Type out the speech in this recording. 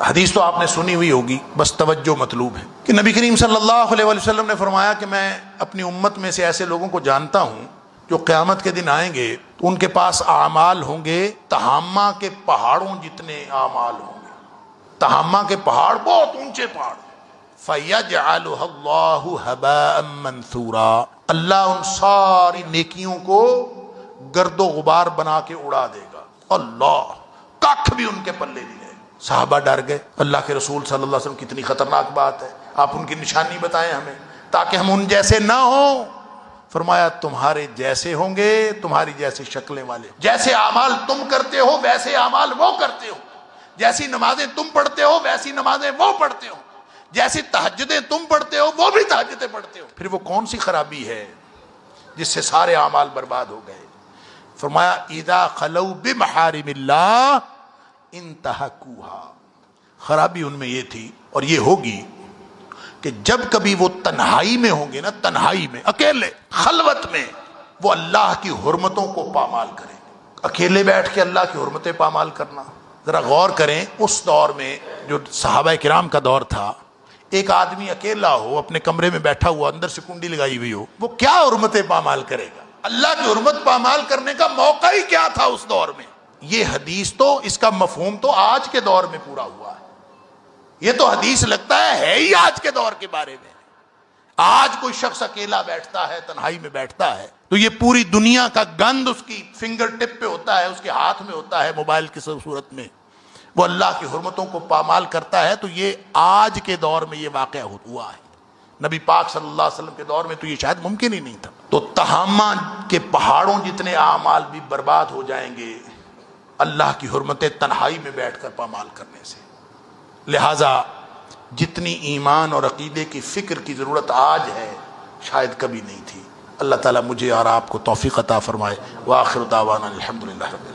حدیث تو آپ نے سنی ہوئی ہوگی، بس توجہ مطلوب ہے کہ نبی کریم صلی اللہ علیہ وسلم نے فرمایا کہ میں اپنی امت میں سے ایسے لوگوں کو جانتا ہوں جو قیامت کے دن آئیں گے تو ان کے پاس اعمال ہوں گے تہامہ کے پہاڑوں جتنے اعمال ہوں گے. تہامہ کے پہاڑ بہت اونچے پہاڑ. فَيَجْعَلُهَا اللَّهُ هَبَاءً مَنْثُورًا، اللہ ان ساری نیکیوں کو گرد و غبار بنا کے اڑا دے گا. اللہ ککھ بھی ان کے پلے نہیں رہے. صحابہ ڈر گئے. اللہ کے رسول صلی اللہ علیہ وسلم کتنی خطرناک بات ہے، آپ ان کی نشانی بتائیں ہمیں تاکہ ہم ان جیسے نہ ہوں. فرمایا تمہارے جیسے ہوں گے، تمہاری جیسی شکلیں والے، جیسے اعمال تم کرتے ہو ویسے اعمال وہ کرتے ہو، جیسی نمازیں تم پڑھتے ہو ویسی نمازیں وہ پڑھتے ہو، جیسی تہجدیں تم پڑھتے ہو وہ بھی تہجدیں پڑھتے ہو. پھر وہ کون سی خرابی ہے جس سے سارے اعمال برباد ہو گئے؟ فرمایا اذا خلو بمحارم اللہ انتہکوہا. خرابی ان میں یہ تھی اور یہ ہوگی کہ جب کبھی وہ تنہائی میں ہوں گے نا، تنہائی میں اکیلے خلوت میں، وہ اللہ کی حرمتوں کو پامال کریں گے. اکیلے بیٹھ کے اللہ کی حرمتیں پامال کرنا، ذرا غور کریں. اس دور میں جو صحابہ کرام کا دور تھا، ایک آدمی اکیلا ہو اپنے کمرے میں بیٹھا ہوا، اندر سے کنڈی لگائی ہوئی ہو، وہ کیا حرمتیں پامال کرے گا؟ اللہ کی حرمت پامال کرنے کا موقع ہی کیا تھا اس دور میں؟ یہ حدیث تو اس کا مفہوم تو آج کے دور میں پورا ہوا ہے. یہ تو حدیث لگتا ہے ہی آج کے دور کے بارے میں. آج کوئی شخص اکیلا بیٹھتا ہے، تنہائی میں بیٹھتا ہے، تو یہ پوری دنیا کا گند اس کی فنگر ٹپ پہ ہوتا ہے، اس کے ہاتھ میں ہوتا ہے موبائل کی صورت میں. وہ اللہ کی حرمتوں کو پامال کرتا ہے. تو یہ آج کے دور میں یہ واقعہ ہوا ہے. نبی پاک صلی اللہ علیہ وسلم کے دور میں تو یہ شاید ممکن ہی نہیں تھا. تو تہامہ کے پہاڑوں جتنے اعمال بھی برباد ہو جائیں گے اللہ کی حرمتیں تنہائی میں بیٹھ کر پامال کرنے سے. لہٰذا جتنی ایمان اور عقیدے کی فکر کی ضرورت آج ہے شاید کبھی نہیں تھی. اللہ تعالیٰ مجھے اور آپ کو توفیق عطا فرمائے. وآخر دعوانا الحمدللہ رب العالمین.